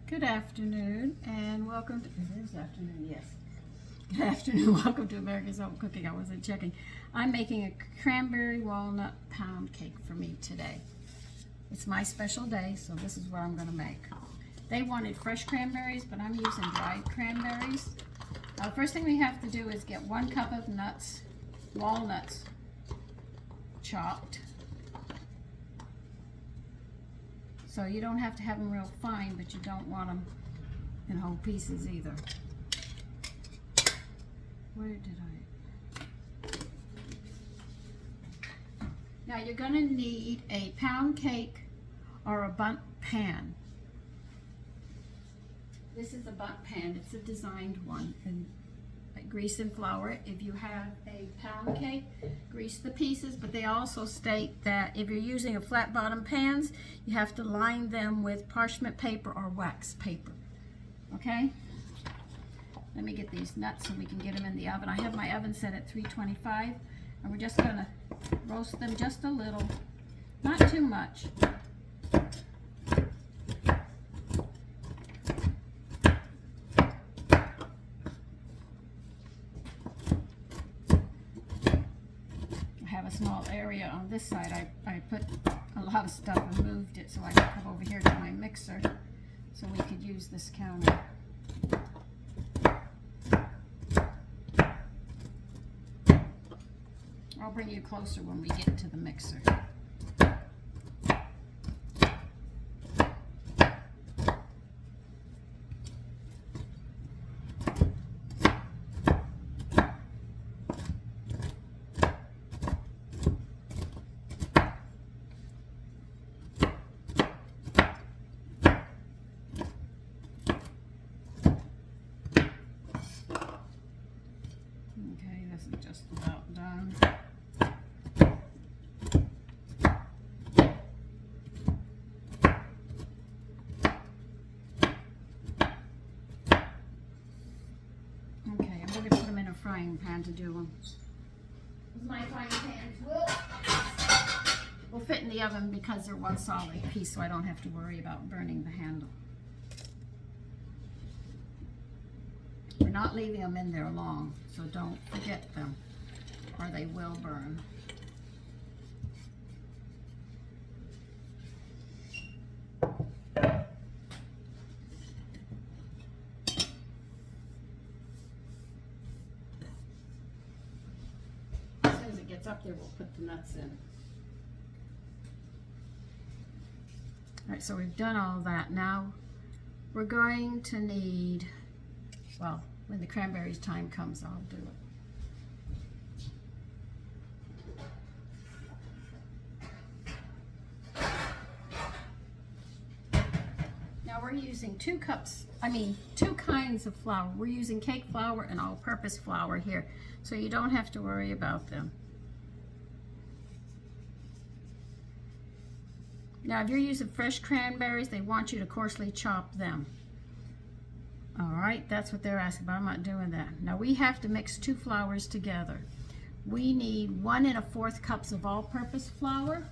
Good afternoon and welcome to, it is afternoon, yes. Good afternoon, welcome to America's Home Cooking. I wasn't checking. I'm making a cranberry walnut pound cake for me today. It's my special day, so this is what I'm going to make. They wanted fresh cranberries, but I'm using dried cranberries. The first thing we have to do is get 1 cup of nuts, walnuts, chopped. So you don't have to have them real fine, but you don't want them in whole pieces either. Where did I? Now you're going to need a pound cake or a bundt pan. This is a bundt pan. It's a designed one. And grease and flour it. If you have a pound cake, grease the pieces, but they also state that if you're using a flat bottom pans, you have to line them with parchment paper or wax paper. Okay? Let me get these nuts so we can get them in the oven. I have my oven set at 325, and we're just gonna roast them just a little, not too much. Small area on this side. I put a lot of stuff and moved it so I could come over here to my mixer so we could use this counter. I'll bring you closer when we get to the mixer. Okay, this is just about done. Okay, I'm going to put them in a frying pan to do them. My frying pans will fit in the oven because they're one solid piece, so I don't have to worry about burning the handle. We're not leaving them in there long, so don't forget them, or they will burn. As soon as it gets up there, we'll put the nuts in. All right, so we've done all that. Now we're going to need, well, when the cranberries time comes, I'll do it. Now we're using 2 kinds of flour. We're using cake flour and all-purpose flour here, so you don't have to worry about them. Now if you're using fresh cranberries, they want you to coarsely chop them. All right, that's what they're asking, but I'm not doing that. Now we have to mix 2 flours together. We need 1 1/4 cups of all-purpose flour.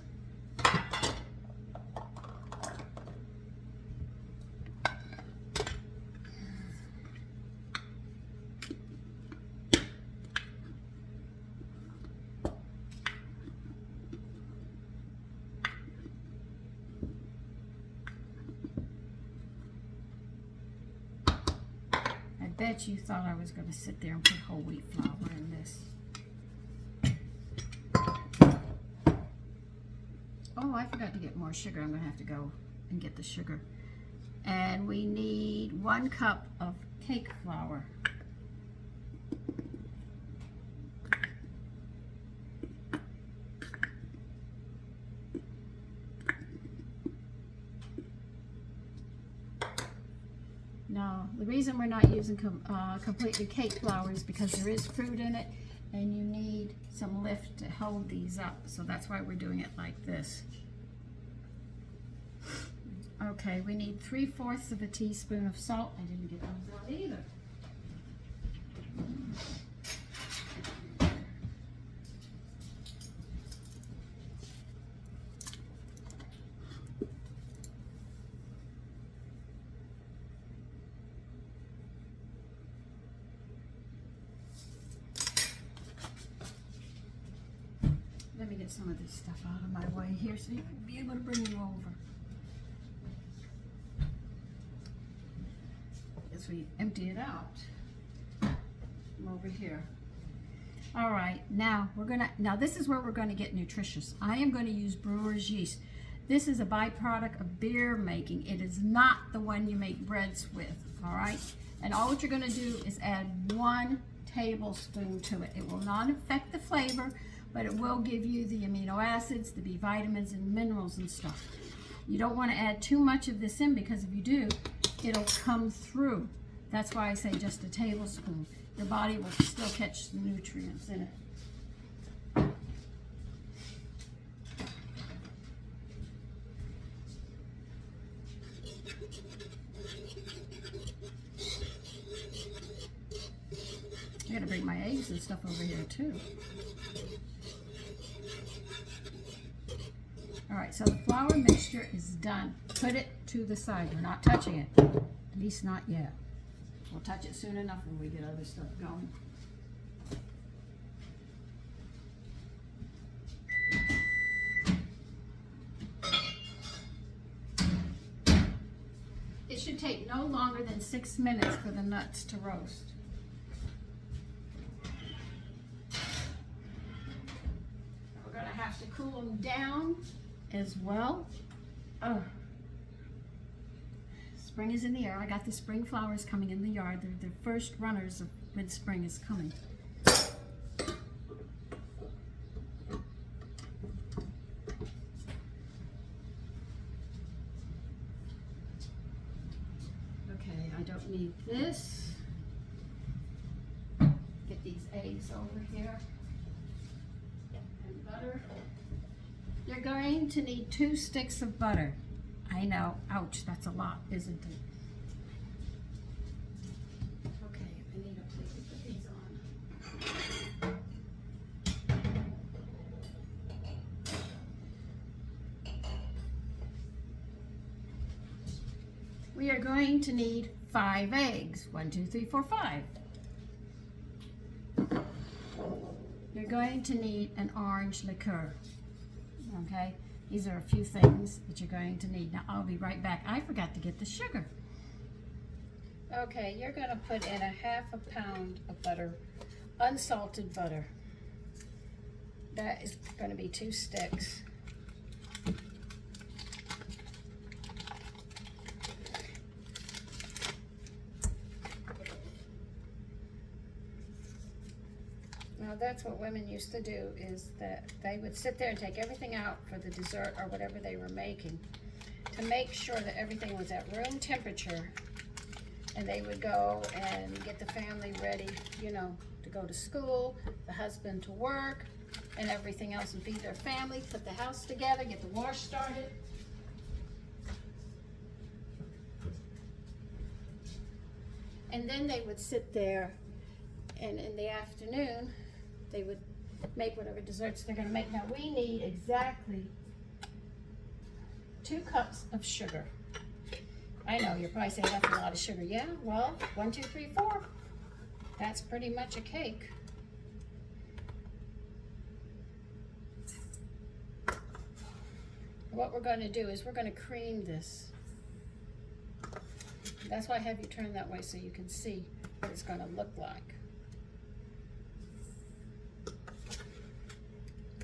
I bet you thought I was going to sit there and put whole wheat flour in this. Oh, I forgot to get more sugar. I'm going to have to go and get the sugar. And we need 1 cup of cake flour. Now, the reason we're not using completely cake flour is because there is fruit in it, and you need some lift to hold these up. So that's why we're doing it like this. Okay, we need 3/4 of a teaspoon of salt. I didn't get those out either. Let me get some of this stuff out of my way here so you'll be able to bring you over. As we empty it out. Come over here. All right, now this is where we're gonna get nutritious. I am gonna use brewer's yeast. This is a byproduct of beer making. It is not the one you make breads with, all right? And all what you're gonna do is add 1 tablespoon to it. It will not affect the flavor, but it will give you the amino acids, the B vitamins and minerals and stuff. You don't wanna add too much of this in because if you do, it'll come through. That's why I say just a tablespoon. Your body will still catch the nutrients in it. I gotta bring my eggs and stuff over here too. All right, so the flour mixture is done. Put it to the side. We're not touching it, at least not yet. We'll touch it soon enough when we get other stuff going. It should take no longer than 6 minutes for the nuts to roast. We're going to have to cool them down as well. Oh. Spring is in the air. I got the spring flowers coming in the yard. They're the first runners of when spring is coming. Okay, I don't need this. Get these eggs over here. And butter. You're going to need 2 sticks of butter. I know, ouch, that's a lot, isn't it? Okay, I need a plate to put these on. We are going to need 5 eggs. 1, 2, 3, 4, 5. You're going to need an orange liqueur, okay? These are a few things that you're going to need. Now, I'll be right back. I forgot to get the sugar. Okay, you're going to put in a 1/2 pound of butter, unsalted butter. That is going to be 2 sticks. Now that's what women used to do, is that they would sit there and take everything out for the dessert or whatever they were making to make sure that everything was at room temperature, and they would go and get the family ready, you know, to go to school, the husband to work, and everything else, and feed their family, put the house together, get the wash started. And then they would sit there, and in the afternoon they would make whatever desserts they're going to make. Now we need exactly 2 cups of sugar. I know, you're probably saying that's a lot of sugar. Yeah, well, 1, 2, 3, 4. That's pretty much a cake. What we're going to do is we're going to cream this. That's why I have you turn that way so you can see what it's going to look like.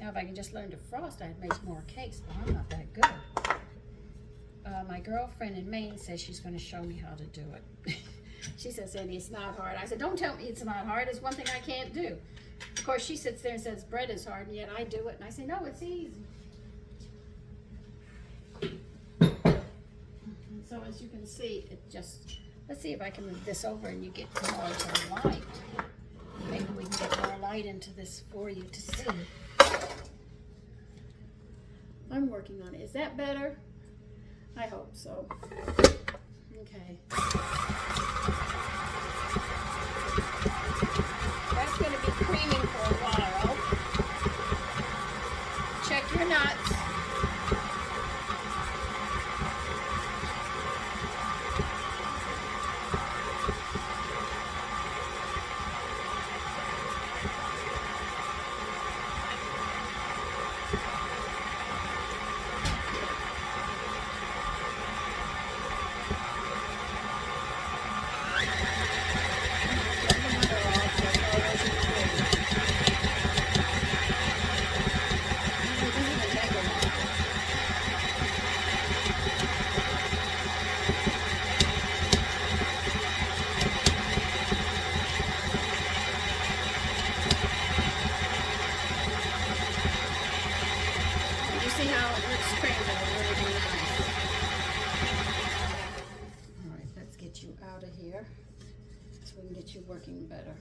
Now, if I can just learn to frost, I'd make more cakes, but I'm not that good. My girlfriend in Maine says she's going to show me how to do it. She says, Sandy, it's not hard. I said, don't tell me it's not hard. It's one thing I can't do. Of course, she sits there and says bread is hard, and yet I do it. And I say, no, it's easy. And so as you can see, it just, let's see if I can move this over and you get more to the light. Maybe we can get more light into this for you to see. I'm working on it. Is that better? I hope so. Okay. That's going to be creaming for a while. Check your nuts. get you out of here so we can get you working better.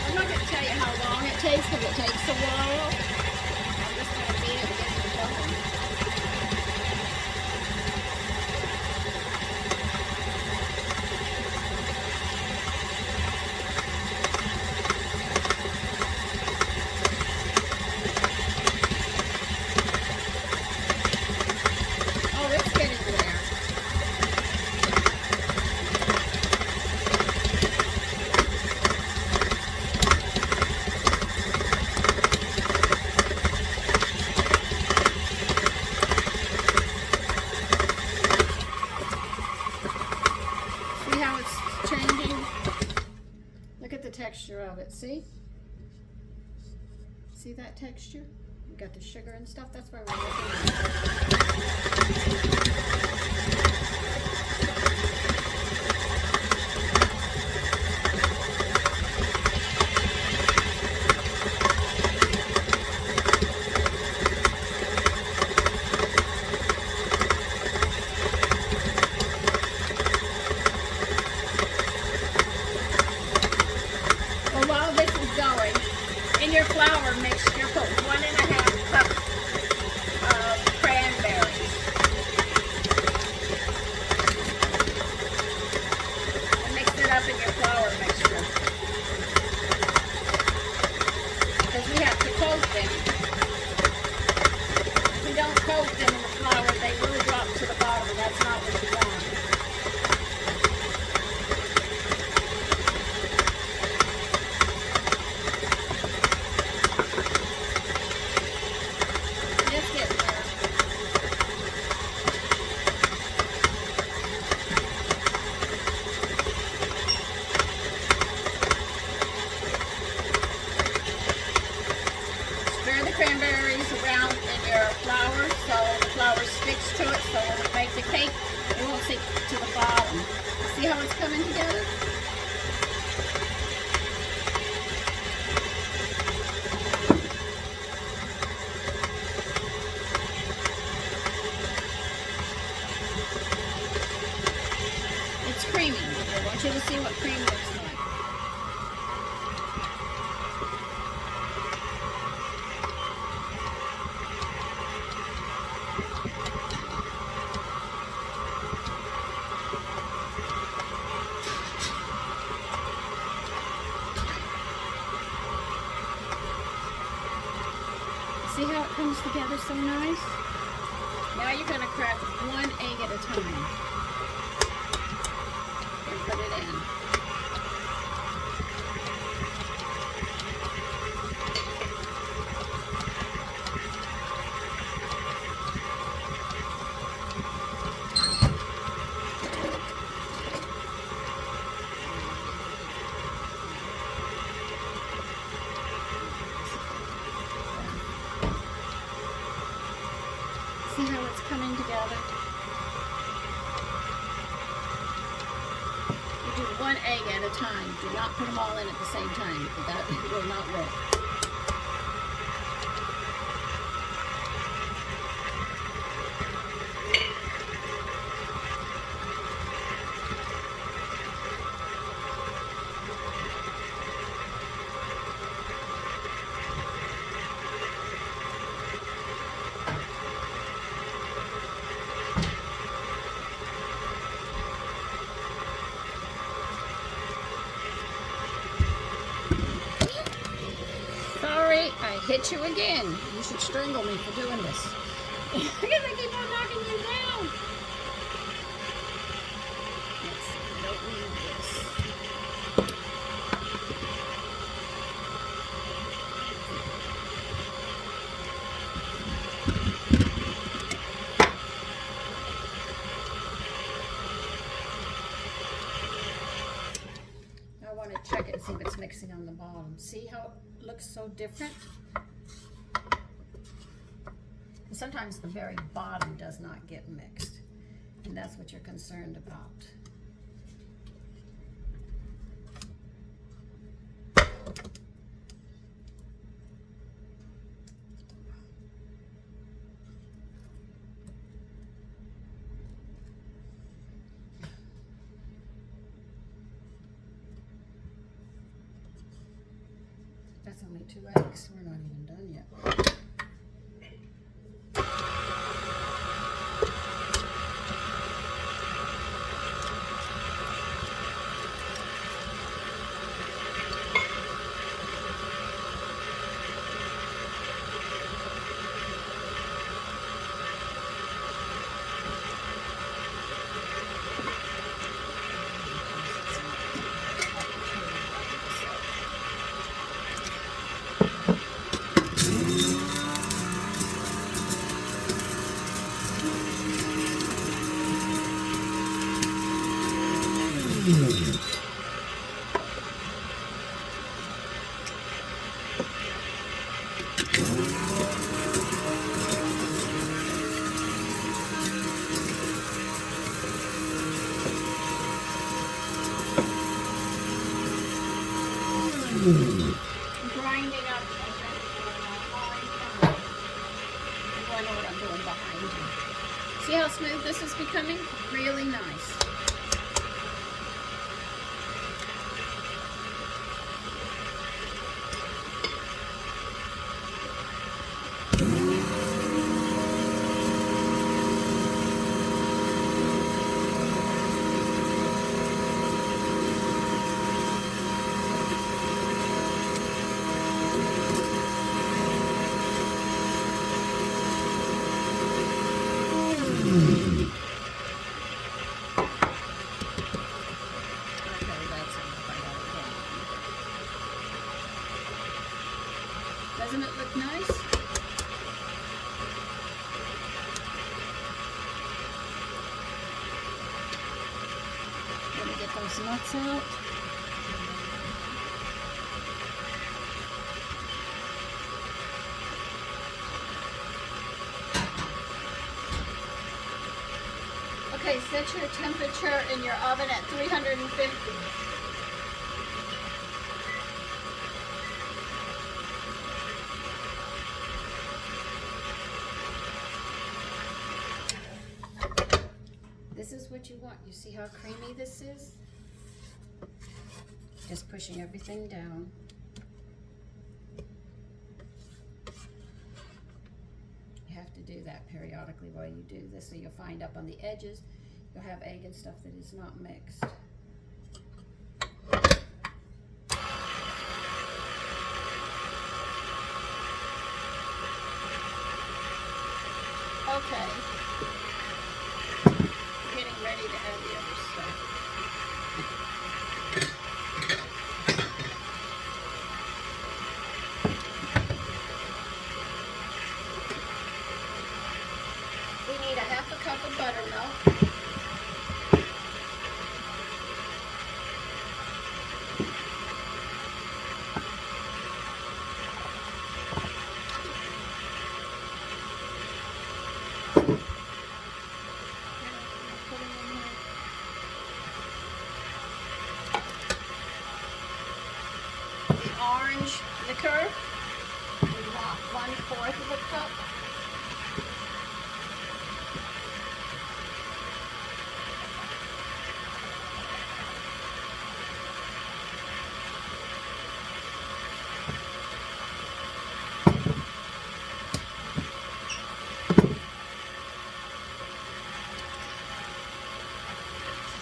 I'm not going to tell you how long it takes because it takes a while. I'm just going to beat it and get it going. Oh, it's getting there. See how it's changing? Look at the texture of it, see? See that texture? We got the sugar and stuff, that's why we're looking at it. Well, while this is going, in your flour mixture, put 1.5 cups of cranberries. And mix it up in your flour mixture. Because we have to coat them. If we don't coat them in the flour, they will drop to the bottom, and that's not what you want. Just get there. Stir the cranberries around in your flour so the flour sticks to it, so when we make the cake, it won't stick to the bottom. See how it's coming together? It's creamy. I want you to see what cream looks like. See how it comes together so nice? Now you're going to crack 1 egg at a time. And put it in. See how it's coming together? You do 1 egg at a time. Do not put them all in at the same time. That will not work. Sorry, I hit you again. You should strangle me for doing this. Because I keep on knocking you down. Let's see, we don't need this. I want to check it and see if it's mixing on the bottom. See how it looks so different? sometimes the very bottom does not get mixed, and that's what you're concerned about. That's only 2 eggs. We're not even done yet. Grinding up. I know what I'm doing behind you. See how smooth this is becoming? Really nice. Doesn't it look nice? Let me get those nuts out. Okay, set your temperature in your oven at 350. This is what you want. You see how creamy this is? Just pushing everything down. You have to do that periodically while you do this, so you'll find up on the edges, you'll have egg and stuff that is not mixed. Okay. Getting ready to add the other stuff. We need a half a cup of buttermilk. Orange liquor, we want 1/4 of a cup.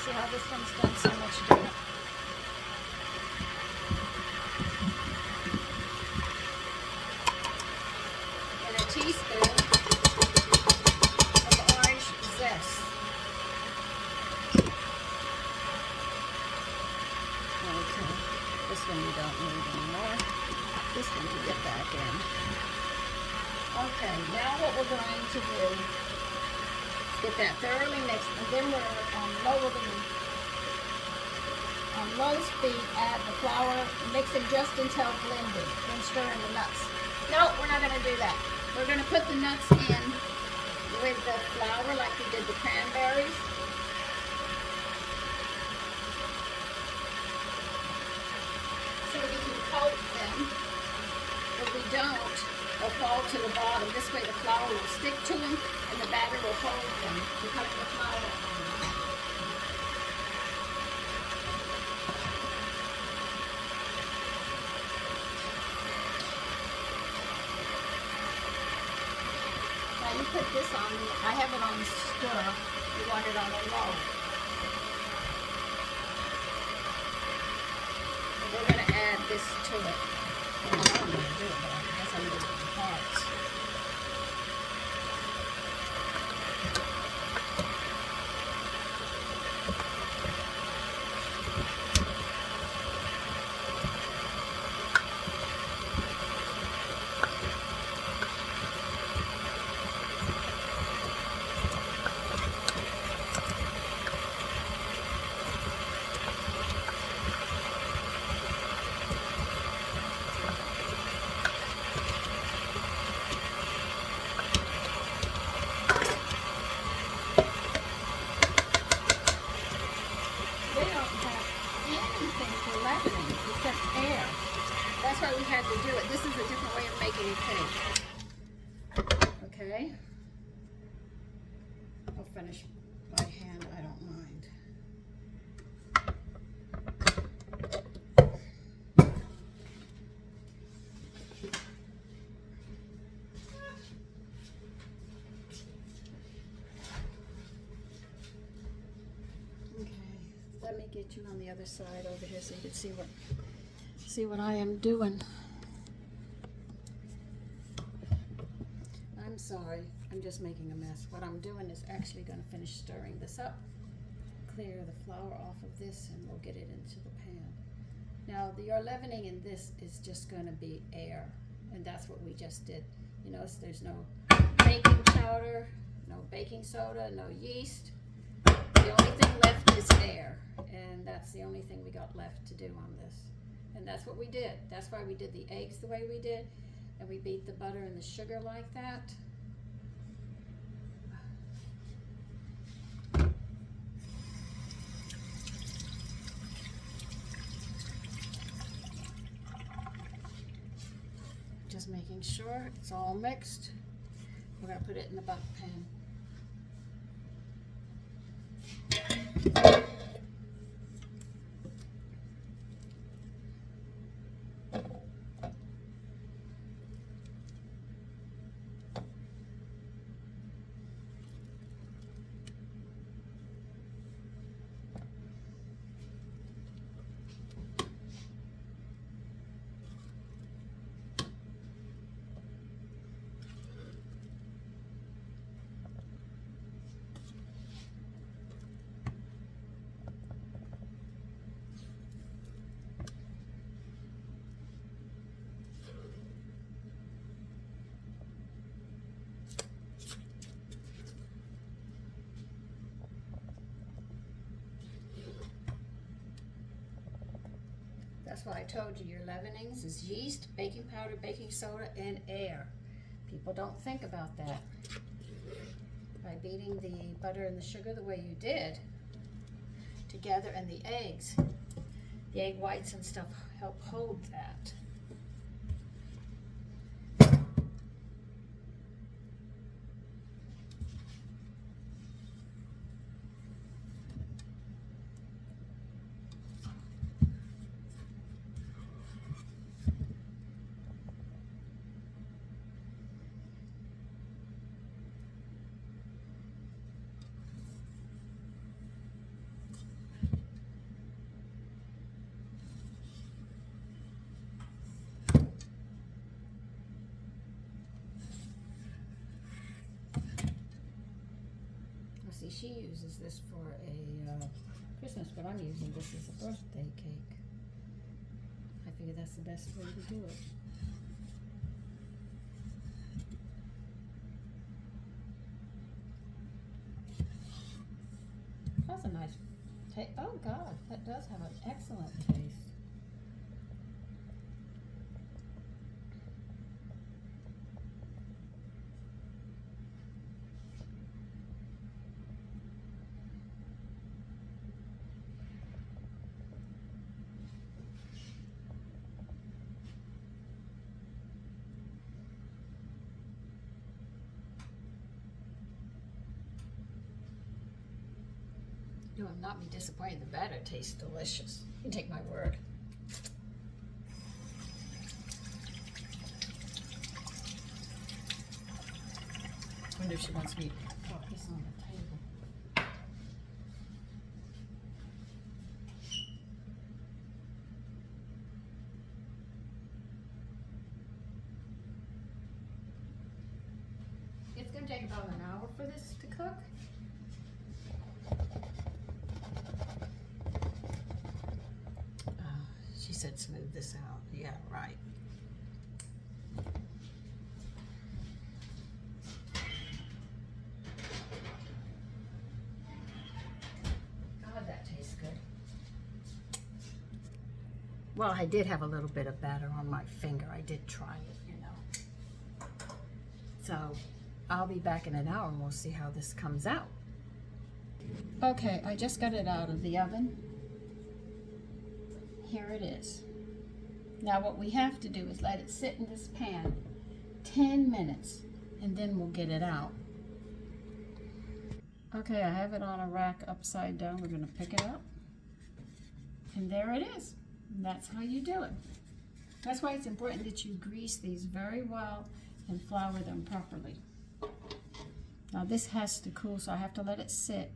See how this one's done so much different. Teaspoon of orange zest. Okay, this one you don't need anymore. This one to get back in. Okay, now what we're going to do is get that thoroughly mixed, and then we're on low speed, add the flour, mix it just until blended, then stir in the nuts. No, we're not going to do that. We're going to put the nuts in with the flour like we did the cranberries. So we can coat them. If we don't, they'll fall to the bottom. This way the flour will stick to them and the batter will hold them because of the flour on them. Now you put this on, I have it on stir. You want it on a low. And we're going to add this to it. I don't know how I'm going to do it, but I guess I'm going to do it in parts. That's why we had to do it. This is a different way of making a cake. Okay. I'll finish by hand. I don't mind. Okay. Let me get you on the other side over here so you can see what I am doing. I'm sorry, I'm just making a mess. What I'm doing is actually going to finish stirring this up, clear the flour off of this, and we'll get it into the pan. Now, your leavening in this is just going to be air, and that's what we just did. You notice there's no baking powder, no baking soda, no yeast. The only thing left is air, and that's the only thing we got left to do on this. And that's what we did. That's why we did the eggs the way we did. And we beat the butter and the sugar like that. Just making sure it's all mixed. We're going to put it in the butter pan. That's why I told you your leavenings is yeast, baking powder, baking soda, and air. People don't think about that. By beating the butter and the sugar the way you did together, and the eggs, the egg whites and stuff help hold that. See, she uses this for a Christmas, but I'm using this as a birthday cake. I figure that's the best way to do it. That's a nice taste. Oh God, that does have an excellent taste. You will not be disappointed. The batter tastes delicious. You can take my word. I wonder if she wants me to pop this on the table. It's going to take about an hour for this to cook. She said smooth this out. Yeah, right. God, that tastes good. Well, I did have a little bit of batter on my finger. I did try it, you know. So I'll be back in an hour and we'll see how this comes out. Okay, I just got it out of the oven. Here it is. Now what we have to do is let it sit in this pan 10 minutes and then we'll get it out. Okay, I have it on a rack upside down. We're going to pick it up. And there it is. And that's how you do it. That's why it's important that you grease these very well and flour them properly. Now this has to cool, so I have to let it sit.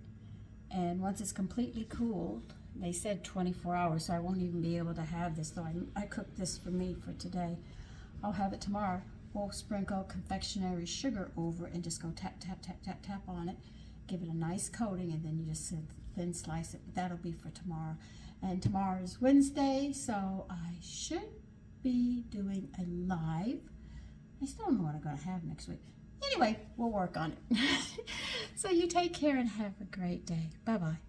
And once it's completely cooled, they said 24 hours, so I won't even be able to have this, though I cooked this for me for today. I'll have it tomorrow. We'll sprinkle confectionery sugar over it and just go tap, tap, tap, tap, tap on it. Give it a nice coating, and then you just thin slice it. But that'll be for tomorrow. And tomorrow is Wednesday, so I should be doing a live. I still don't know what I'm going to have next week. Anyway, we'll work on it. So you take care and have a great day. Bye-bye.